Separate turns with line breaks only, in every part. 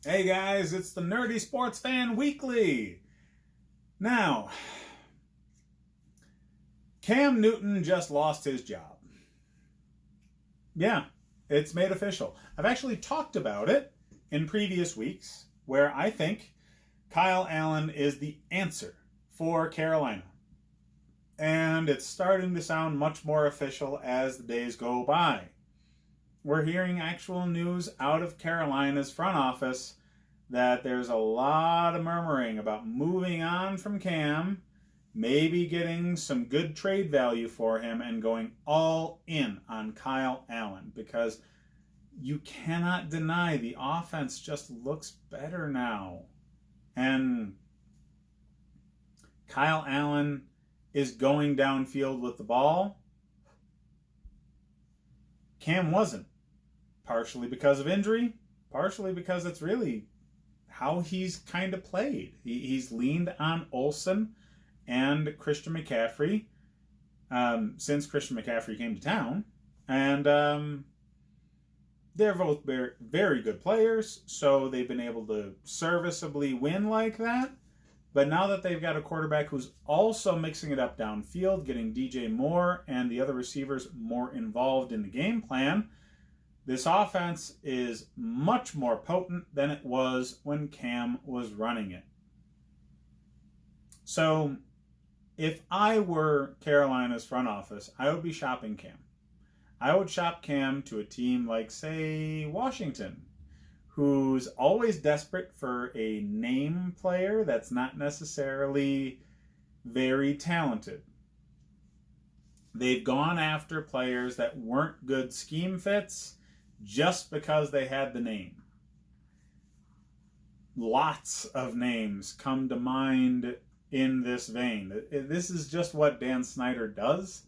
Hey guys, it's the Nerdy Sports Fan Weekly. Now, Cam Newton just lost his job. Yeah, it's made official. I've actually talked about it in previous weeks where I think Kyle Allen is the answer for Carolina. And it's starting to sound much more official as the days go by. We're hearing actual news out of Carolina's front office that there's a lot of murmuring about moving on from Cam, maybe getting some good trade value for him, and going all in on Kyle Allen, because you cannot deny the offense just looks better now. And Kyle Allen is going downfield with the ball. Cam wasn't. Partially because of injury, partially because it's really how he's kind of played. He's leaned on Olsen and Christian McCaffrey since Christian McCaffrey came to town. And they're both very good players, so they've been able to serviceably win like that. But now that they've got a quarterback who's also mixing it up downfield, getting DJ Moore and the other receivers more involved in the game plan, this offense is much more potent than it was when Cam was running it. So if I were Carolina's front office, I would be shopping Cam. I would shop Cam to a team like, say, Washington, who's always desperate for a name player that's not necessarily very talented. They've gone after players that weren't good scheme fits just because they had the name. Lots of names come to mind in this vein. This is just what Dan Snyder does.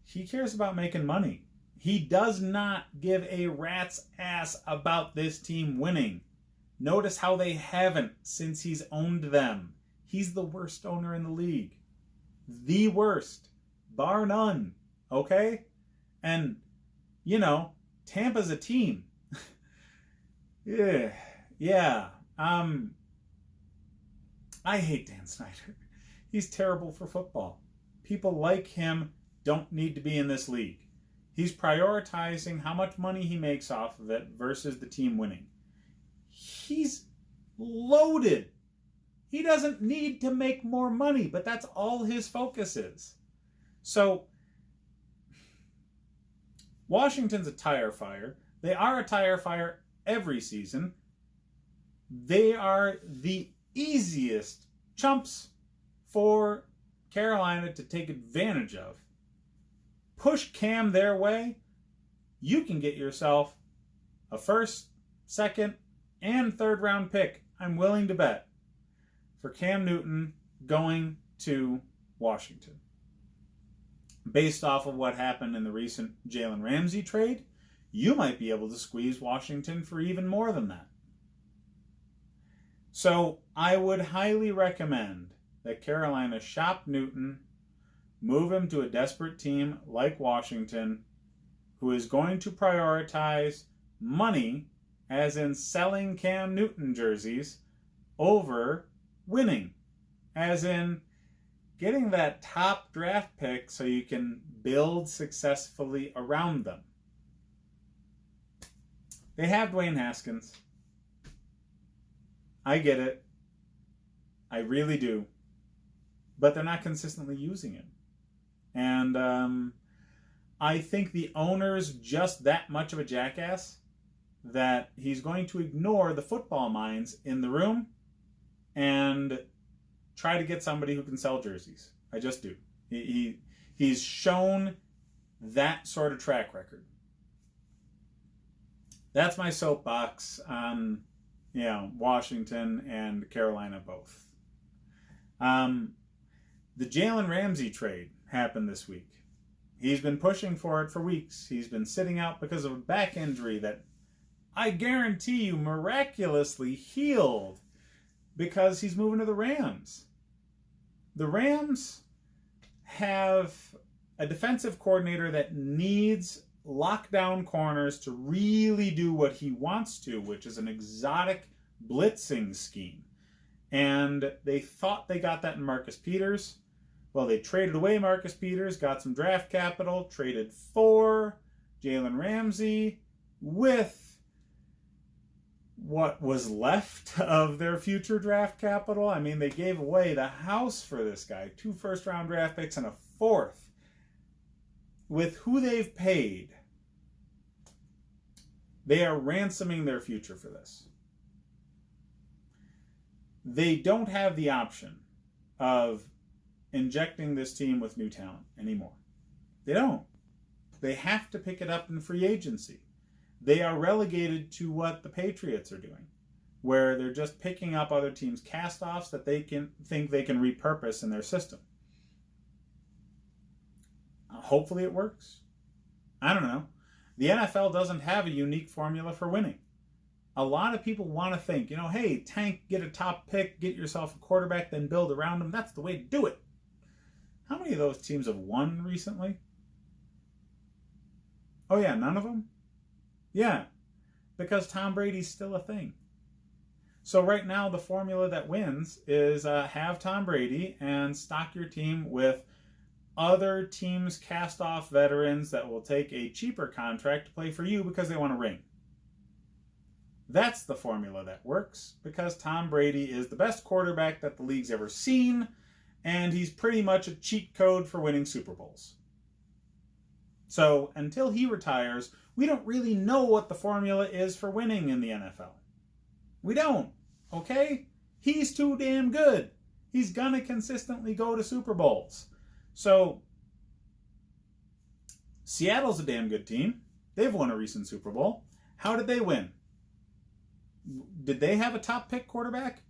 He cares about making money. He does not give a rat's ass about this team winning. Notice how they haven't since he's owned them. He's the worst owner in the league. The worst. Bar none. Okay? And, Tampa's a team. Yeah. I hate Dan Snyder. He's terrible for football. People like him don't need to be in this league. He's prioritizing how much money he makes off of it versus the team winning. He's loaded. He doesn't need to make more money, but that's all his focus is. So, Washington's a tire fire. They are a tire fire every season. They are the easiest chumps for Carolina to take advantage of. Push Cam their way, you can get yourself a first, second, and third round pick, I'm willing to bet, for Cam Newton going to Washington. Based off of what happened in the recent Jalen Ramsey trade, you might be able to squeeze Washington for even more than that. So I would highly recommend that Carolina shop Newton, move him to a desperate team like Washington, who is going to prioritize money, as in selling Cam Newton jerseys, over winning, as in getting that top draft pick so you can build successfully around them. They have Dwayne Haskins. I get it. I really do. But they're not consistently using it. And I think the owner's just that much of a jackass that he's going to ignore the football minds in the room and try to get somebody who can sell jerseys. I just do. He's shown that sort of track record. That's my soapbox on Washington and Carolina both. The Jalen Ramsey trade happened this week. He's been pushing for it for weeks. He's been sitting out because of a back injury that I guarantee you miraculously healed because he's moving to the Rams. The Rams have a defensive coordinator that needs lockdown corners to really do what he wants to, which is an exotic blitzing scheme. And they thought they got that in Marcus Peters. Well, they traded away Marcus Peters, got some draft capital, traded for Jalen Ramsey with what was left of their future draft capital. I mean, they gave away the house for this guy, 2 first-round draft picks and a 4th. With who they've paid, they are ransoming their future for this. They don't have the option of injecting this team with new talent anymore. They don't. They have to pick it up in free agency. They are relegated to what the Patriots are doing, where they're just picking up other teams' cast-offs that they can think they can repurpose in their system. Hopefully it works. I don't know. The NFL doesn't have a unique formula for winning. A lot of people want to think, hey, tank, get a top pick, get yourself a quarterback, then build around him. That's the way to do it. How many of those teams have won recently? Oh yeah, none of them? Yeah, because Tom Brady's still a thing. So right now, the formula that wins is have Tom Brady and stock your team with other teams' cast-off veterans that will take a cheaper contract to play for you because they want a ring. That's the formula that works because Tom Brady is the best quarterback that the league's ever seen, and he's pretty much a cheat code for winning Super Bowls. So until he retires, we don't really know what the formula is for winning in the NFL. We don't, okay? He's too damn good. He's gonna consistently go to Super Bowls. So, Seattle's a damn good team. They've won a recent Super Bowl. How did they win? Did they have a top pick quarterback?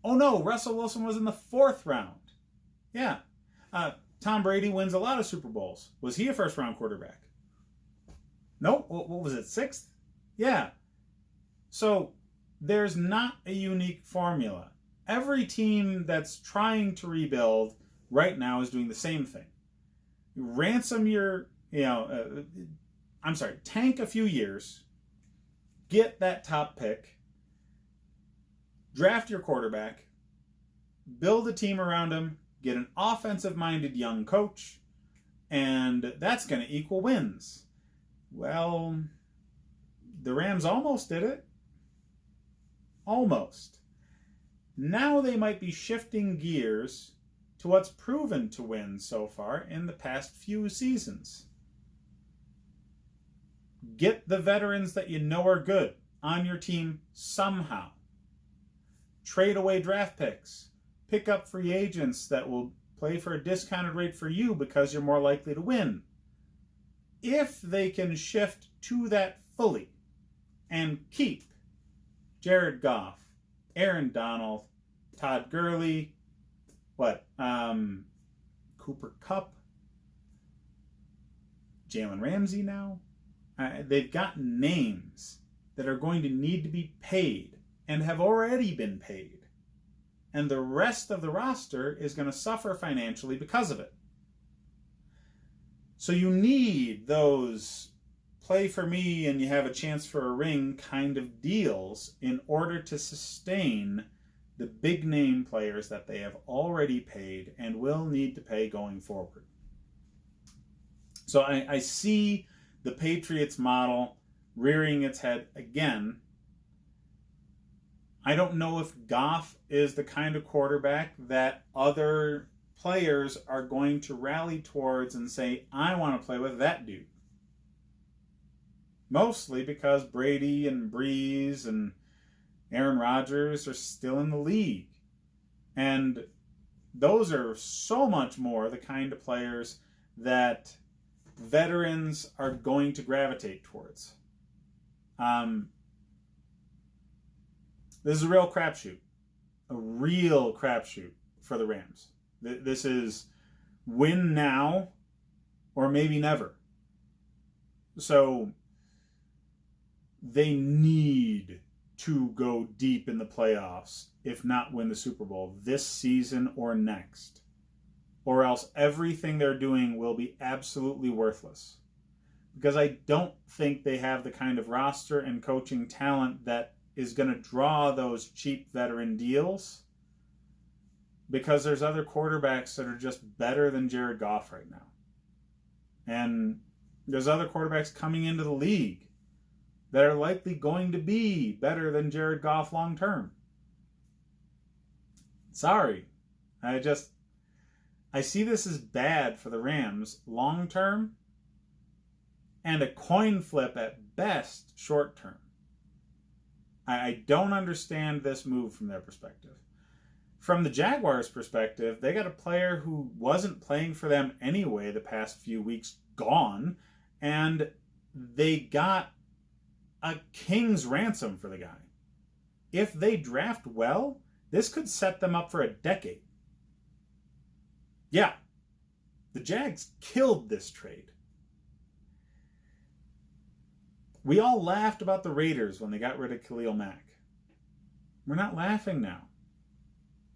Oh no, Russell Wilson was in the 4th round. Yeah. Tom Brady wins a lot of Super Bowls. Was he a first-round quarterback? Nope. What was it, 6th? Yeah. So there's not a unique formula. Every team that's trying to rebuild right now is doing the same thing. Ransom your, tank a few years, get that top pick, draft your quarterback, build a team around him, get an offensive-minded young coach, and that's going to equal wins. Well, the Rams almost did it. Almost. Now they might be shifting gears to what's proven to win so far in the past few seasons. Get the veterans that you know are good on your team somehow. Trade away draft picks. Pick up free agents that will play for a discounted rate for you because you're more likely to win. If they can shift to that fully and keep Jared Goff, Aaron Donald, Todd Gurley, Cooper Kupp, Jalen Ramsey now. They've got names that are going to need to be paid and have already been paid. And the rest of the roster is going to suffer financially because of it. So you need those play for me and you have a chance for a ring kind of deals in order to sustain the big name players that they have already paid and will need to pay going forward. So I see the Patriots model rearing its head again. I don't know if Goff is the kind of quarterback that other players are going to rally towards and say, I want to play with that dude. Mostly because Brady and Breeze and Aaron Rodgers are still in the league. And those are so much more the kind of players that veterans are going to gravitate towards. This is a real crapshoot. A real crapshoot for the Rams. This is win now or maybe never. So they need to go deep in the playoffs, if not win the Super Bowl this season or next. Or else everything they're doing will be absolutely worthless. because I don't think they have the kind of roster and coaching talent that is going to draw those cheap veteran deals, because there's other quarterbacks that are just better than Jared Goff right now. And there's other quarterbacks coming into the league that are likely going to be better than Jared Goff long term. Sorry. I see this as bad for the Rams long term, and a coin flip at best short term. I don't understand this move from their perspective. From the Jaguars' perspective, they got a player who wasn't playing for them anyway the past few weeks gone, and they got a king's ransom for the guy. If they draft well, this could set them up for a decade. Yeah, the Jags killed this trade. We all laughed about the Raiders when they got rid of Khalil Mack. We're not laughing now.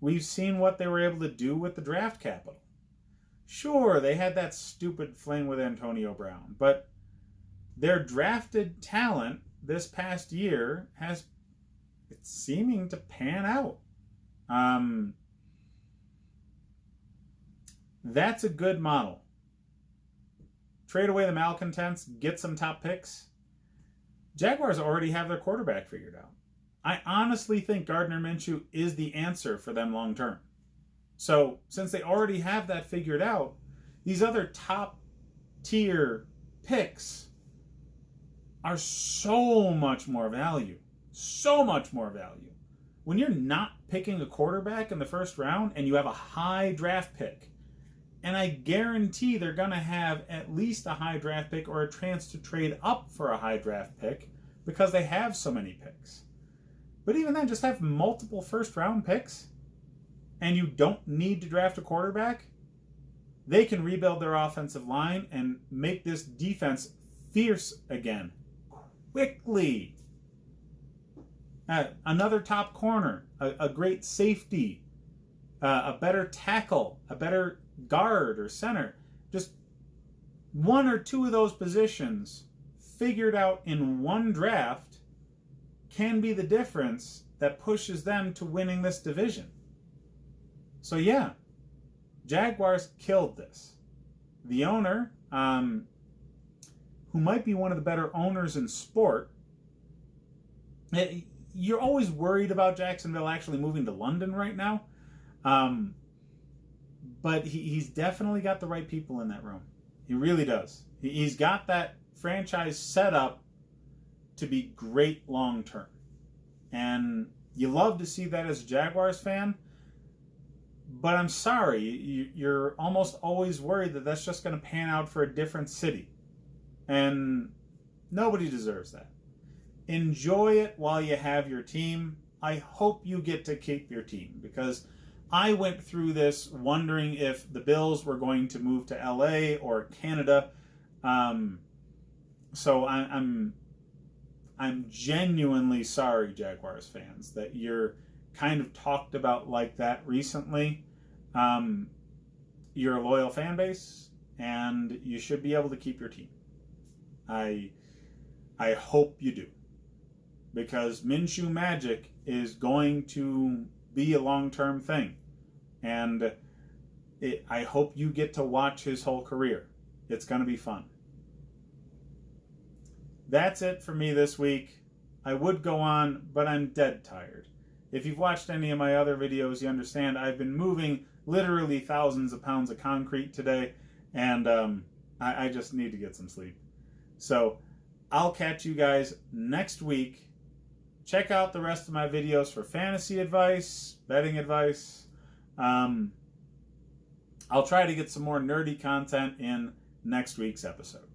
We've seen what they were able to do with the draft capital. Sure, they had that stupid fling with Antonio Brown, but their drafted talent this past year it's seeming to pan out. That's a good model. Trade away the malcontents, get some top picks. Jaguars already have their quarterback figured out. I honestly think Gardner Minshew is the answer for them long term. So, since they already have that figured out, these other top tier picks are so much more value. So much more value. When you're not picking a quarterback in the first round and you have a high draft pick, and I guarantee they're going to have at least a high draft pick or a chance to trade up for a high draft pick because they have so many picks. But even then, just have multiple first round picks and you don't need to draft a quarterback, they can rebuild their offensive line and make this defense fierce again quickly. Another top corner, a great safety, a better tackle, a better guard or center. Just one or two of those positions figured out in one draft can be the difference that pushes them to winning this division. So yeah, Jaguars killed this. The owner, who might be one of the better owners in sport, you're always worried about Jacksonville actually moving to London right now. But he's definitely got the right people in that room. He really does. He's got that franchise set up to be great long term. And you love to see that as a Jaguars fan. But I'm sorry, you're almost always worried that that's just going to pan out for a different city. And nobody deserves that. Enjoy it while you have your team. I hope you get to keep your team, because I went through this wondering if the Bills were going to move to LA or Canada. So I'm genuinely sorry, Jaguars fans, that you're kind of talked about like that recently. You're a loyal fan base, and you should be able to keep your team. I hope you do, because Minshew Magic is going to be a long-term thing, and I hope you get to watch his whole career. It's going to be fun. That's it for me this week. I would go on, but I'm dead tired. If you've watched any of my other videos, you understand I've been moving literally thousands of pounds of concrete today, and I just need to get some sleep. So I'll catch you guys next week. Check out the rest of my videos for fantasy advice, betting advice. I'll try to get some more nerdy content in next week's episode.